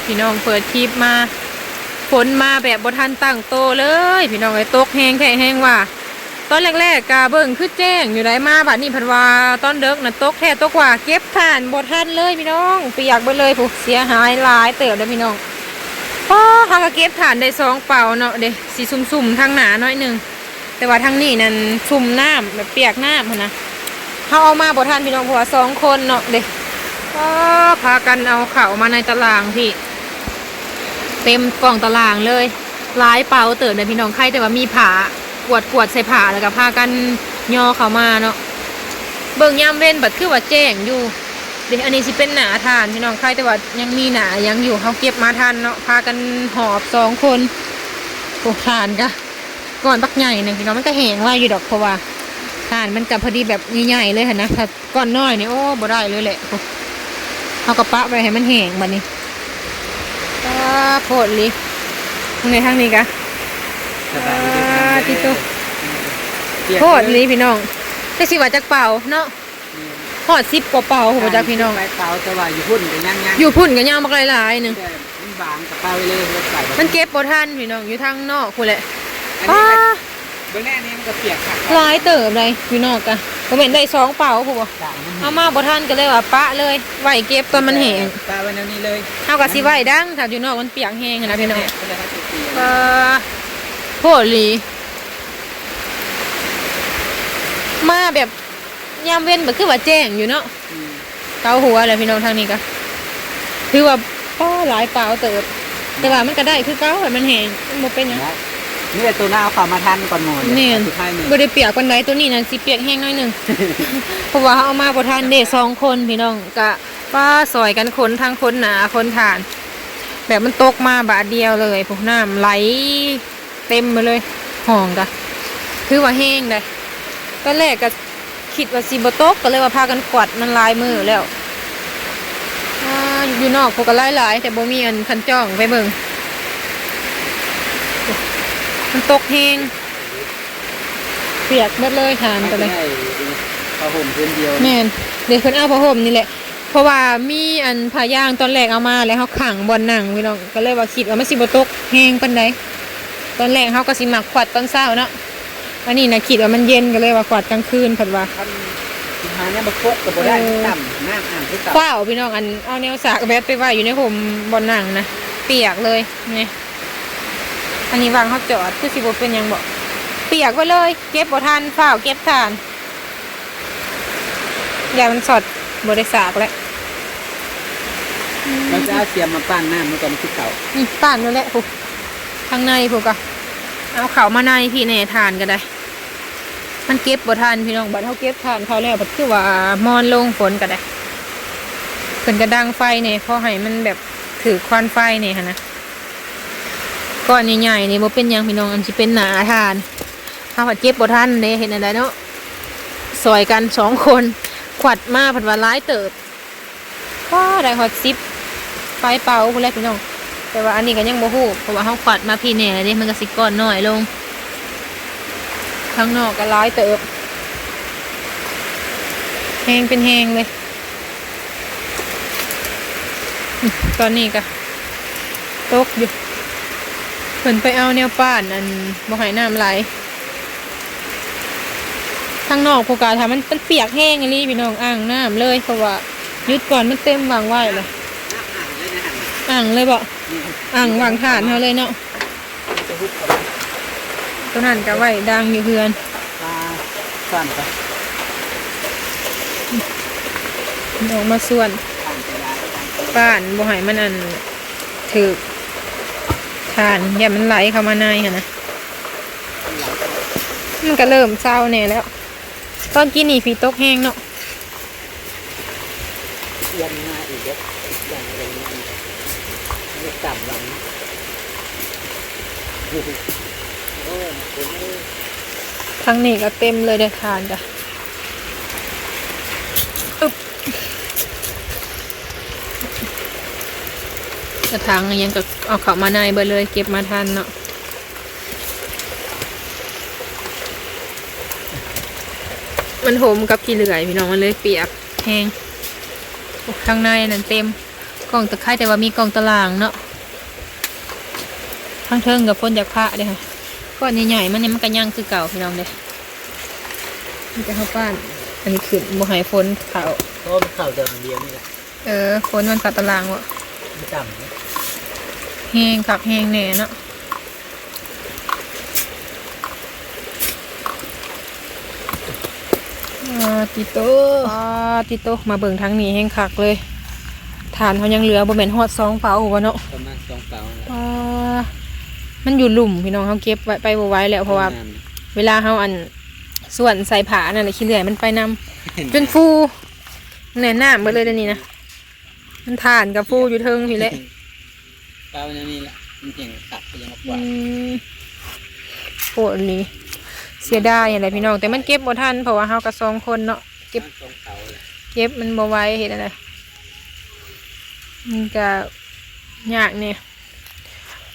พี่น้องเปิดคลิปมาฝนมาแบบบ่ทันตั้งโตเลยพี่น้องไอ้ตกแห้งแท้แห้งว่าตอนแรกๆกาเบิ่งคือแจ้งอยู่ได้มาบัดนี้พันว่าตอนเด็กน่ะตกแท้ตกว่าเก็บถ่านบ่ทันเลยพี่น้องเปียกไปเลยผู้เสียหายหลายเติบเลยพี่น้องป้าเฮาก็เก็บถ่านได้2 เป่าเนาะเด้สิซุ่มๆทางหนาน้อยนึงแต่ว่าทางนี้นั่นซุ่มน้ำแบบเปียกน้ำพุ่นนะเฮาเอามาบ่ทันพี่น้องเพราะว่า2 คนเนาะเด้ก็พากันเอาเข่ามาในตารางพี่เต็มกล่องตารางเลยหลายเป่าเติบเลยพี่น้องใครแต่ว่ามีผ้ากวดใส่ผ้าแล้วก็พากันย่อเข้ามาเนาะเบิ่งยามเว้นบัดคือว่าแจ้งอยู่เดี๋ยวอันนี้สิเป็นหนาทานพี่น้องใครแต่ว่ายังมีหนายังอยู่เขาเก็บมาทันเนาะพากันหอบ2 คนโอ้ทานก็ก่อนบักใหญ่หนึ่งพี่น้องมันก็แห้งไว้อยู่ดอกเพราะว่าทานมันกับพอดีแบบใหญ่ๆเลยค่ะนะถ้าก้อนน้อยนี่โอ้บ่ได้เลยแหละเอากระปะไปให้มันแห้งบัดนี้โคตรลิในทางนี้กะติโตโคตรลิพี่น้องแต่สิว่าจักเป่าเนาะหอด10 กว่าเป่าหัวจักพี่น้องเป่าแต่ว่าอยู่พุ่นกันยังอยู่พุ่นกันยังมากหลายๆหนึ่งมันบางกับเป่าเลยมันเก็บบ่ทันพี่น้องอยู่ทางนอกคุณแหละเบื้องแรกนี่มันก็เปียกค่ะหลายเติบเลยพี่น้องกะก็เห็นได้2 เป่าผู้บ่เอามาบ่ทันก็เลยว่าปะเลยไหวเก็บตอนมันแห้งปะไว้ในนี้เลยเอากับสิไหวดังถ้าอยู่นอกมันเปียกแห้งนะพี่น้องโหดลีมาแบบยามเว้นแบบคือว่าแจ้งอยู่เนาะเกาหัวเลยพี่น้องทางนี้ก็คือว่าป้อหลายเปล่าเติบแต่ว่ามันก็ได้คือเก้าแต่มันแห้งมันบ่เป็นหยังนี่ตัวหน้าเอาความมาทันก่อนหมดนี่บ่ได้เปียกปานใดตัวนี้นั่นสิเปียกแห้งน้อยนึง เพราะว่าเอามาบ่ทันเด้2 คนพี่น้องก็ป้าซอยกันคนทั้งคนหนาคนฐาน แบบมันตกมาบาดเดียวเลยพวกน้ำไหลเต็มมาเลยห้องกะคือว่าแห้งเลยตอนแรกก็คิดว่าสิบ่ตกก็เลยว่าพากันกวาดมันลายมือแล้วอยู่นอกพวกก็หลายๆแต่บ่มีอันคันจ้องไปเบิ่งมันตกแห้งเปียกหมดเลยทานกันเลยผ้าห่มพื้นเดียวแม่นเดี๋ยวเพิ่นเอาผ้าห่มนี่แหละเพราะว่ามีอันผ้าย่างตอนแรกเอามาแล้วเขาขังบนหนังพี่น้องก็เลยว่าคิดว่ามันสิบ่ตกแห้งปานใดตอนแรกเขาก็สิมักขวัดตอนเช้าเนาะอันนี้นะคิดว่ามันเย็นก็เลยว่าขวัดกลางคืนเพิ่นว่าหาเนี่ยมาโคกก็บ่ได้ต่ำน้ำอ่างที่ต่ำว้าวพี่น้องอันเอาแนวสากแบดไปไว้อยู่ในห่มบนหนังนะเปียกเลยนี่อันนี้วางเขาจอดคือสิบ่เป็นหยังบ่เปียกไปเลยเก็บบ่ทันฝ้าวเก็บทานอย่ามันสดบ่ได้สากแล้วเราจะเอาเสียมมาปั้นน้ำมันก่อนที่เก่าปั้นนั่นแหละผูกข้างในผูกก็เอาเข่ามาในพี่แน่ทานก็ได้มันเก็บบ่ทันพี่น้องบัดเขาเก็บทานเขาแล้วบัดคือว่ามอนลงฝนก็ได้เพิ่นก็ดังไฟเนี่ยพอให้มันแบบถือควันไฟเนี่ยค่ะนะก้อนใหญ่ๆนี่บ่เป็นยังพี่น้องอันสิเป็นหนาทานถ้าผัดเก็บบ่ทันเด้เห็นอะไรเนาะซอยกัน2 คนขวัดมาผัดว่าร้ายเติบว้าได้ฮอต10ไฟเป่าพุ่นแหละพี่น้องแต่ว่าอันนี้ก็ยังบ่ฮู้เพราะว่าเฮาขวัดมาพี่แน่เด้มันก็สิก้อนน้อยลงข้างนอกก็ร้ายเติบแห้งเป็นแห้งเลยตอนนี้ก็ตกอยู่เพิ่นไปเอาแนวป้านอันบ่ให้น้ำไหลข้างนอกพวกกาทำมันเปียกแห้งอันนี้พี่น้องอ่างน้ำเลยเพราะว่ายึดก่อนมันเต็มวางไว้เลยอ่างเลยบ่อ่างวางฐานเขาเลยเนาะตัวนั้นก็ไว้ดังอยู่เพื่อนสั่นไปออกมาส่วนป้านบ่ให้มันอันถือฐานอย่ามันไหลเข้ามาในค่ะนะมันก็เริ่มเศร้าแน่แล้วตอนกินนี่ฟีตกแห้งเนาะยังมาอีกเยอะยังไม่ต่ำหลังทั้งนี้ก็เต็มเลยได้ทานจ้ะกระถางยังก็เอาเข้ามาในเบอร์เลยเก็บมาทันเนาะมันโหมกับขี้เหลื่อยพี่น้องมันเลยเปียกแห้งข้างในนั่นเต็ม กล่องตะไคร้แต่ว่ามีกล่องตารางเนาะทั้งเทิงกับฝนจากพระเด้อค่ะก้อนใหญ่ๆมันเนี่ยมันก็ย่างคือเก่าพี่น้องเด้อมันจะเข้าบ้านอันนี้ขึ้นบ่ให้ฝนเขา เพราะมันเข่าเดิมเดียวนี่แหละ ฝนมันเข้าตารางวะ ไม่ต่ำนะ แห้งคักแห้งแหน่เนาะติโตติโตมาเบิ่งทางนี้แห้งคักเลยฐานเขายังเหลือบ่แม่นฮอด2เป๋าหัวเนาะ ประมาณ2 เป๋าแหละ มันอยู่หลุมพี่น้องเขาเก็บไว้ไปบ่ไหว้แล้วเพราะว่าเวลาเขาอันส่วนใส่ผานั่นแหละขี้เหลื่อยมันไปนำจนฟูแน่นหน้าเบิดเลยเดี๋ยวนี้นะมันฐานกับฟูอยู่เทิงพี่แหละ เป๋าอย่างนี้แหละมันเห็นตัดไปยังกว่า โหดนี้เสียดายอะไรพี่น้องแต่มันเก็บบ่ทันเพราะว่าเฮากับ2 คนเนาะเก็บ 2 เป๋าเลย เก็บมันบ่ไหว้เห็นอะไรมันก็ยากเนี่ย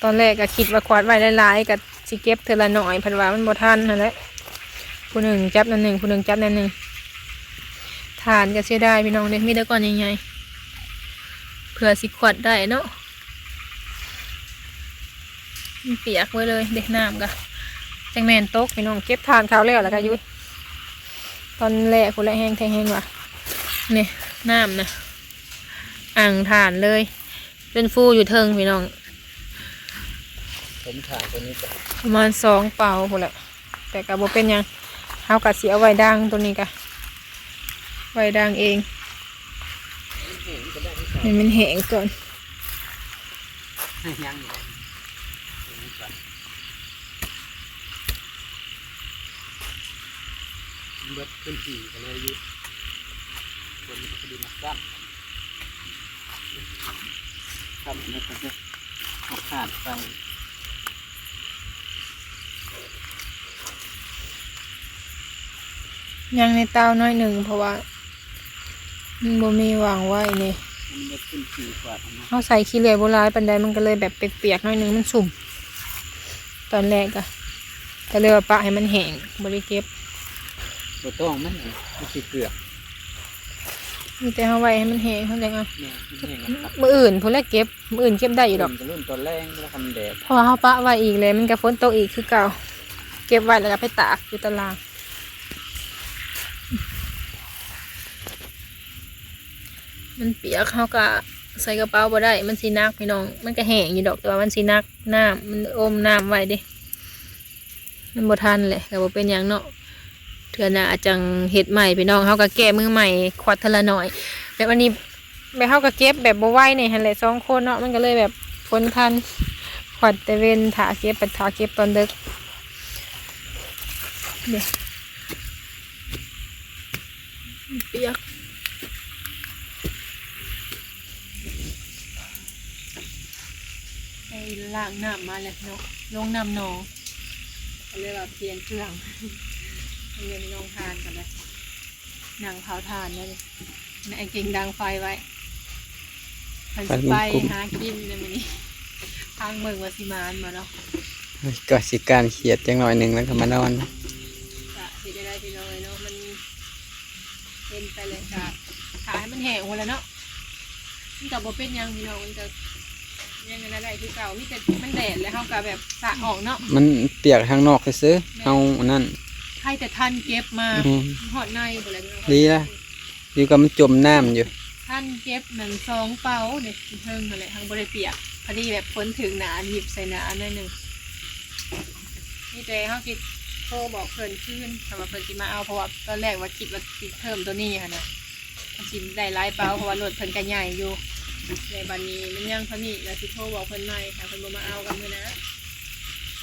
ตอนแรกก็คิดว่าควาดไว้หลายๆก็สิเก็บเทื่อละหน่อยเพิ่นว่ามันบ่ทันนั่นแหละผู้หนึ่งจับนั่นหนึ่งผู้หนึ่งจับนั่นหนึ่งทานก็เสียดายพี่น้องเด้มีแต่ก้อนใหญ่ๆเผื่อสิขวดได้เนาะมันเปียกไว้เลยเด็กน้ำก็จังแมนตกพี่น้องเก็บทานข้าวแล้วก็ยุ้ยตอนแรกคนละแห้งแทงแห้งว่ะนี่น้ำนะอ่างทานเลยเป็นฟูอยู่เทิงพี่น้อง ผมถ่ายตัวนี้ก่อน ประมาณ2 เป่าพอแหละแต่กะบ่เป็นหยังเฮากะสิเอาไว้ดังตัวนี้กะไว้ดังเองให้มันแห้งก่อน ยังอยู่ตัวนี้ก่อนเบิดขึ้นขี่กันเลยยุคนพอดีมาสั้นครับนี่ก็จะเอาขาดไป ยังในเตาน้อยหนึ่งเพราะว่ามันบ่มีวางไว้นี่ มันจะขึ้นขี่กว่านะ เฮาใส่ขี้เหร่โบราณปันใดมันก็เลยแบบเปียกๆน้อยหนึงมันสุ่มตอนแรกก็เลยว่าปะให้มันแห้งบ่ได้เก็บ บ่ต้องมันเนี่ยมันสิเกลือก มีแต่เฮาไว้ให้มันแห้งเท่านั้นเอา เนี่ยมันแห้งนะครับ มื้ออื่นพุ่นแหละเก็บมื้ออื่นเก็บได้อยู่ดอก รุ่นตอนแรกแล้วทำแดด เพราะว่าเฮาปะไว้อีกเลยมันก็ฝนตกอีกคือเก่าเก็บไว้แล้วก็ไปตากอยู่ตารางมันเปียกเฮาก็ใส่กระเป๋าบ่ได้มันสิหนักพี่น้องมันก็แห้งอยู่ดอกแต่ว่ามันสิหนักน้ำมันอมน้ำไว้เด้มันบ่ทันแหละก็บ่เป็นหยังเนาะเทื่อหน้าจังเฮ็ดใหม่พี่น้องเฮาก็แก้มือใหม่ขวัดเทอละหน่อยแบบอันนี้แบบเฮาก็เก็บแบบบ่ไหวนี่หั่นแหละ2 คนเนาะมันก็เลยแบบฝนทันขวัดแต่เว้นถ้าเก็บไปถ้าเก็บตอนดึกเด้เปียกไปล้างน้ำมาแล้วเนาะลงน้ำหนองก็เลยว่าเปลี่ยนเครื่องทำเงินน้องทานกันเลยหนังเผาทานเลยในไอเก่งดังไฟไว้พันสิไปหากินเลยมันนี่ทางเมืองวาสิมานมาเนาะ ก็สิการเขียดจังหน่อยหนึ่งแล้วก็มานอน จะเห็นได้พี่น้อยเนาะมันเป็นไปเลยจ้ะขายให้มันแห้งหมดแล้วเนาะมันกับโบเป็นหยังพี่น้องมันจะยังไงได้คือเก่ามีแต่มันแดดแล้วเขากับแบบสระออกเนาะ มันเปียกทางนอกซื้อๆเอาอันนั่น ใครแต่ทันเก็บมา อืม หอดในหมดแล้ว ดีละอยู่กับมันจมน้ำอยู่ ท่านเก็บหนัง2 เป่าเด็กเทิงอะไรทางบริเปียกพอดีแบบพ้นถึงหนาหยิบใส่หนาหน่อยหนึ่งนี่แต่เขาคิดโทรบอกเพิ่นขึ้นแต่ว่าเพิ่นสิมาเอาเพราะว่าตอนแรกว่าคิดว่าสิเพิ่มตัวนี้ค่ะนะมันสิได้หลายเป่าเพราะว่ารถเพิ่นก็ใหญ่อยู่ในบันนี้มันยังเท่านี้แล้วสิโทรบอกเพิ่นใหม่ค่ะเพิ่นบ่มาเอากันเลยนะ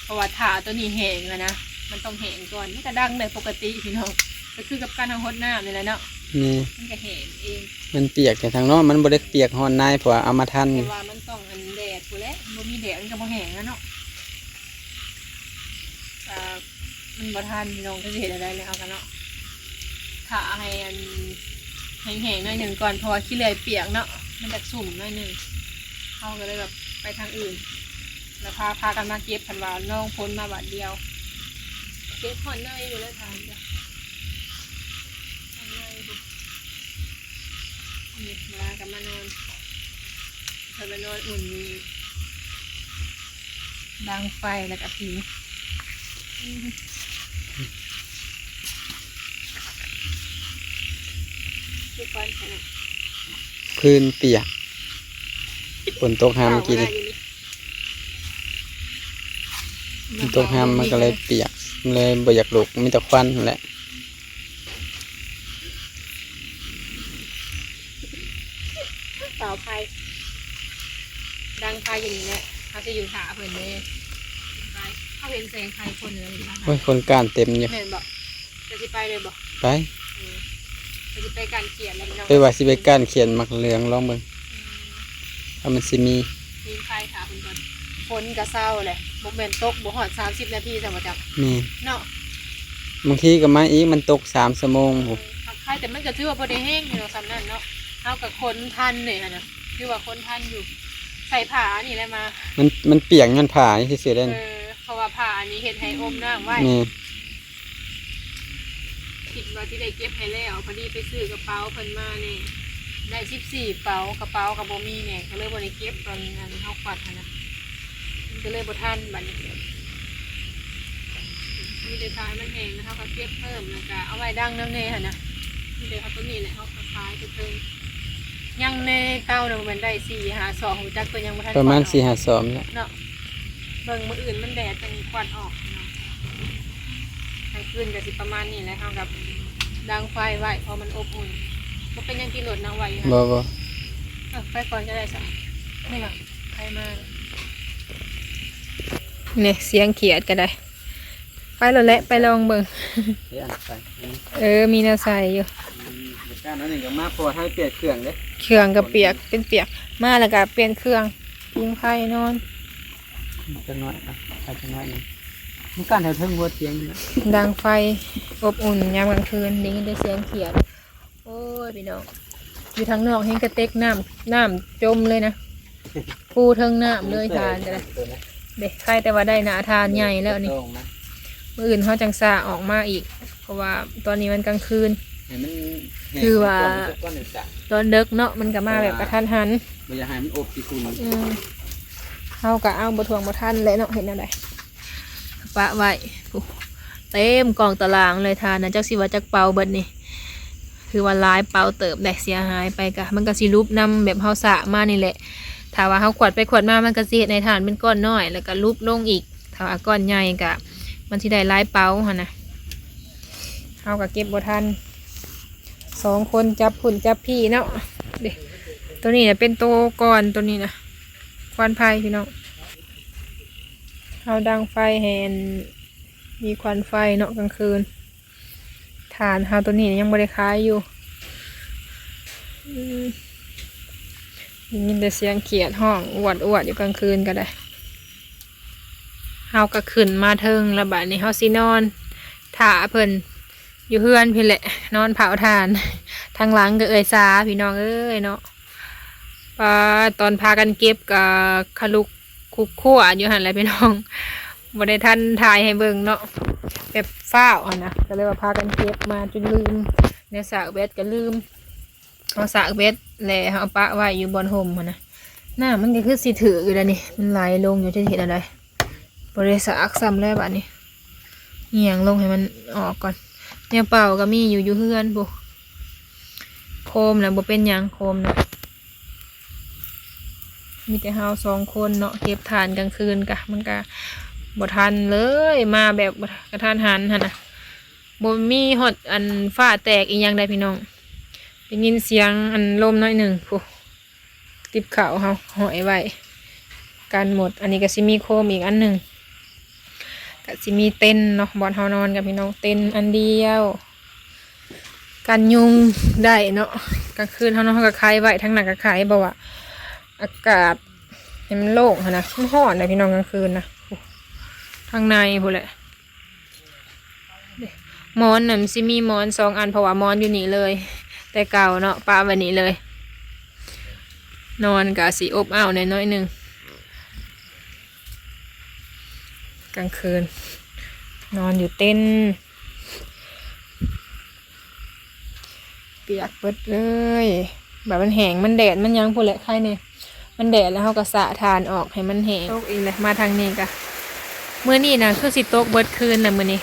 เพราะว่าถาตัวนี้แห้งอะนะมันต้องแห้งก่อนมันก็ดังเลยปกติพี่น้องก็คือกับการทำฮดน้ำนี่แหละเนาะ นี่ มันก็แห้งเอง มันเปียกแต่ทางนอกมันบ่ได้เปียกฮอนในเพราะว่าเอามาทัน แต่ว่ามันต้องอันแดดกูนแหล้วบ่มีแดดมันก็บ่แห้งแล้วเนาะมันบ่ทันพี่น้องจะเห็นอะไรเลยเอากันเนาะถ้าให้อันแห้งๆหน่อยหนึ่งก่อนเพราะว่าขี้เหร่เปียกเนาะมันจะสุ่มหน่อยหนึ่งเขาก็เลยแบบไปทางอื่น แล้วพากันมาเก็บพันวาน้องพ้นมาบาทเดียวเก็บผ่อนเนยอยู่แล้วทานจ้ะทานเนยดูนี่มากันมานอน เราไปนอนอุ่นมีดังไฟแล้วก็ผิงทุกคนขนาด พื้นเปียกฝนตกห้ามเมื่อกี้นี่ฝนตกห้ามมันก็เลยเปียกมันเลยบ่อยากลุกมีแต่ควันนั่นแหละ เสาไฟดังไฟอย่างนี้แหละเขาจะอยู่ขาเพิ่นเลยไฟเขาเห็นแสงไฟคนเลยอยู่ข้าง โอ้ยคนก้านเต็มอยู่ เห็นบอกจะสิไปเลยบอก ไป จะสิไปการเขียนแล้วพี่น้อง ไปว่าสิไปก้านเขียนมักเหลืองลองเบิ่งถ้ามันสิมี มีไฟขาเพิ่นก่อนฝนกระเซ้าเลยบ่แม่นตกบ่ฮอด30 นาทีจังว่าจับ มี เนาะ บางทีก็มาอีกมันตก3 ชั่วโมงโห ใครแต่มันก็ถือว่าพอได้แห้งอยู่เนาะสำนั่นเนาะเอากับคนทันเนี่ยนะคือว่าคนทันอยู่ ใส่ผ้านี่แหละมา มันเปียกย้อนผ่านี่ซื่อๆได้นี่ เพราะว่าผ้าอันนี้เฮ็ดให้อมน้ำไว้ นี่ คิดว่าที่ได้เก็บให้แล้วพอดีไปซื้อกระเป๋าเพิ่นมานี่ได้14เป๋ากระเป๋ากับบ่มีเนี่ยก็เลยบ่ได้เก็บตอนนั้นเฮาปัดหั้นนะมันก็เลยบ่ทันบัดนี้มีแต่ทายมันแห้งแล้วเฮาก็เก็บเพิ่มแล้วก็เอาไว้ดังน้ำแน่หั่นนะมีแต่เอาตัวนี้แหละเฮาก็ขายไปเพิ่มยังในเก้าเนาะมันได้4-5 2จักก็ยังบ่ทัน ประมาณ ควันออก 4-5 2แล้ว เนาะเบิ่งมื้ออื่นมันแดดจังควันออกเนาะกลางคืนก็สิประมาณนี้แหละเฮากับดังไฟไว้เพอมันอบอุ่นบ่เป็นหยังที่โหลดนางไว้อยู่ บ่ หั่น บ่ ไปก่อนก็ได้สักนี่ค่ะใครมาเนี่ยเสียงเขียดก็ได้ ไปแล้วแหละไปลองเบิ่ง เดี๋ยวอ่านไป มีแนวใส่อยู่ การนั้นนี่ก็มาพอให้เปลี่ยนเครื่องเด้ เครื่องกับเปียกเป็นเปียกมาแล้วก็เปลี่ยนเครื่องยิงไฟนอน จังน้อยอ่ะไปจังน้อยนึงมันการแถวเทิงหัวเตียงนี่นะ ดังไฟอบอุ่นยามกลางคืนได้ยินได้เสียงเขียดโอ้ยพี่น้องอยู่ทางนอกเห็นกระเต็กน้ำจมเลยนะปูเทิงน้ำเลยทานกันเลยเด็กใครแต่ว่าได้หนาทานใหญ่แล้วนี่ ตรงนะ มื้ออื่นเขาจังซาออกมาอีก เพราะว่าตอนนี้มันกลางคืน ให้มันแห้ง คือว่า ก้อนๆจ้ะ ตอนเด็กเนาะมันก็มาแบบกระทันหัน บ่อยากให้มันอบสิคุณ เขาก็เอาบทวงบทันเลยเนาะเห็นอะไรปะไว้ปุ๊เต็มกองตารางเลยทานนะจักสิว่าจักเป่าเบิดนี่คือว่าหลายเป่าเติบแดกเสียหายไปกะมันก็สิรูปนำแบบเฮาสะมานี่แหละถ้าว่าเฮาขวดไปขวดมามันก็สิเฮ็ดในฐานเป็นก้อนน้อยแล้วก็รูปลงอีกถ้าว่าก้อนใหญ่กะมันสิได้หลายเป่าหั่นนะเฮาก็เก็บบ่ทัน2 คนจับพุ่นจับพี่เนาะเด็ตัวนี้เนี่ยเป็นโตก่อนตัวนี้นะควันไฟพี่น้องเอาดังไฟแหนมีควันไฟเนาะกลางคืนฐานเฮาตัวนี้ยังบริคายอยู่ยินแต่เสียงเขียดห้องอวดอยู่กลางคืนก็ได้เฮาก็ขึ้นมาเทิงแล้วบัดนี้เฮาสินอนถ่าเพิ่นอยู่เฮือนพี่แหละนอนเผาถ่านทางหลังก็เอ่ยซาพี่น้องเอ้ยเนาะตอนพากันเก็บกับคลุกคุกขั้วอยู่หันแหละพี่น้องบ่ได้ทันถ่ายให้เบิ่งเนาะแบบฟ้าวอ่ะนะก็เลยว่าพากันเก็บมาจนลืมในสากเบ็ดก็ลืมเอาสากเบ็ดแหละเอาปะไว้อยู่บนห่มอ่ะนะหน้ามันก็คือสิถืออยู่แล้วนี่มันไหลลงอยู่ที่เห็นอะไรบริษัทซ้ำแล้วบัดนี้เหี่ยงลงให้มันออกก่อนเนี่ยเป่าก็มีอยู่เฮือนบุโคมนะบ่เป็นหยังโคมนะมีแต่เฮา2 คนเนาะเก็บทานกลางคืนกะมันก็บ่ทันเลยมาแบบกระทันหันหั่นน่ะบ่มีฮอดอันฟ้าแตกอีหยังได้พี่น้องได้ยินเสียงอันลมน้อยหนึ่งผู้ติบข้าวเฮาหอยไว้กันหมดอันนี้ก็สิมีโคมอีกอันหนึ่งก็สิมีเต็นท์เนาะบ่อนเฮานอนกับพี่น้องเต็นท์อันเดียวกันยุงได้เนาะกลางคืนเฮานอนเฮาก็คายไว้ทั้งหนักก็คายบ่ว่าอากาศให้มันโล่งหั่นนะมันร้อนนะพี่น้องกลางคืนนะทางในพู้นแหละหมอนน่ะมันสิมีหมอน2 อันเพราะว่าหมอนอยู่นี่เลย แต่เก่าเนาะปาไว้นี่เลย นอนกะสิอบอ้าวน้อยหนึ่งกลางคืนนอนอยู่เต็นท์เปียกเบิดเลยแบบมันแห้งมันแดดมันยังพูดแหละใครเนี่ย มันแดดแล้วเฮาก็สะทานออกให้มันแห้งตกอีกเลยมาทางนี้กะมื้อนี้นะคือสิตกเบิดคืนน่ะมื้อนี้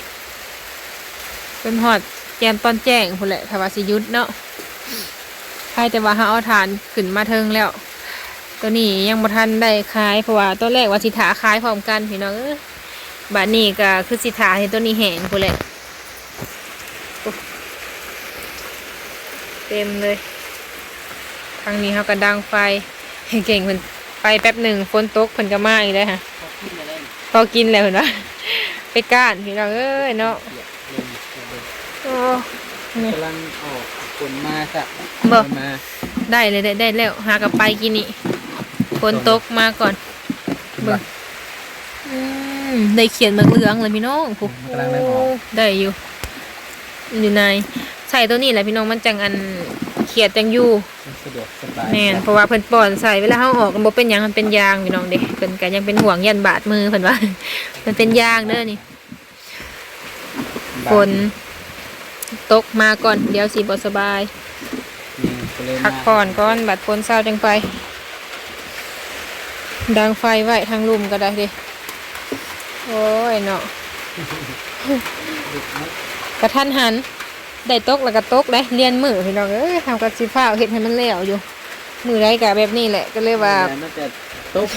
เป็นฮอดแกมตอนแจ้งพุ่นแหละถ้าว่าสิหยุดเนาะใครแต่ว่าเฮาเอาทานขึ้นมาเทิงแล้ว ตัวนี้ยังบ่ทันได้ขายเพราะว่าตัวแรกว่าสิถาขายพร้อมกันพี่น้องบัดนี้ก็คือสิถาให้ตัวนี้แห้งพุ่นแหละเต็มเลยทางนี้เฮาก็ดังไฟให้เก่งเพิ่นไปแป๊บหนึ่งฝนตกเพิ่นก็มาอีกแล้วค่ะ พอขึ้นมาได้ พอกินแล้วเห็นปะไปก้านพี่น้องเอ้ยเนาะ เปียกลม โอ้นี่ กำลังออกฝนมาสะ บ่ มา ได้เลยได้แล้วหากลับไปกินนี่ฝนตกมาก่อนเบิ่งได้เขียนมะเหลืองเลยพี่น้องผู้ กำลังได้ออก ได้อยู่ในใส่ตัวนี้แหละพี่น้องมันจังอันเขียดจังอยู่ สะดวกสบาย แม่นเพราะว่าเพิ่นป้อนใส่เวลาเฮาออกมันบ่เป็นหยังมันเป็นยางพี่น้องเด้เพิ่นก็ยังเป็นห่วงยันบาดมือเพิ่นว่า มันเป็นยางเด้อนี่ฝนตกมาก่อนเดี๋ยวสิบ่สบาย พักผ่อนก่อนบัดฝนเศร้าจังไปดังไฟไว้ทางลุมก็ได้ดิโอ้ยเนาะกระทันหันได้ตกแล้วก็ตกได้เรียนมือพี่น้องเอ้ยทำกับสิฟ้าวเห็ดให้มันแล้วอยู่มือไรกะแบบนี้แหละก็เลยว่า มันจะตก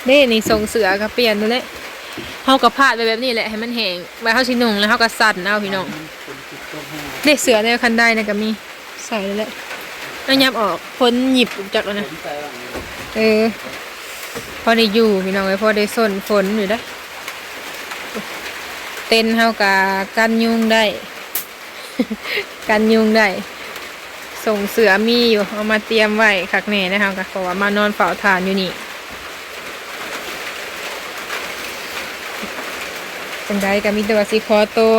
เด้นี่ส่งเสือก็เปลี่ยนดูเลยเฮาก็พาดไปแบบนี้แหละให้มันแห้งไว้เฮาสินุ่งแล้วเฮาก็สั่นเอาพี่น้องเด้เสือในคันได้นะก็มีใส่เลยแหละแล้วยับออกพ้นหยิบจากแล้วนะพอได้อยู่พี่น้องไว้พอได้ส้นฝนอยู่ได้ เต้นเฮากะกันยุงได้ กันยุงได้ ส่งเสือมีอยู่เอามาเตรียมไว้คักแน่นะคะเพราะว่ามานอนเฝ้าทานอยู่นี่จังไดก็มีแต่ว่าสิขอตัว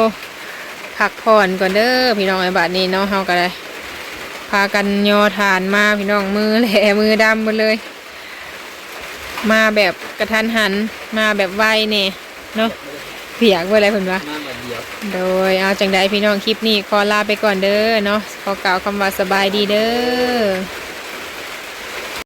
พักผ่อนก่อนเด้อพี่น้องไอ้บาดนี้เนาะเฮาก็ได้พากันย่อทานมาพี่น้องมือแหล่มือดำหมดเลย มาแบบกระทันหันมาแบบไวเนี่ยเนาะเปียกไว้อะไรเพิ่นวะ มาแบบเดียว โดยเอาจังใดพี่น้องคลิปนี้ขอลาไปก่อนเด้อเนาะขอกล่าวคำว่าสบายดีเด้อ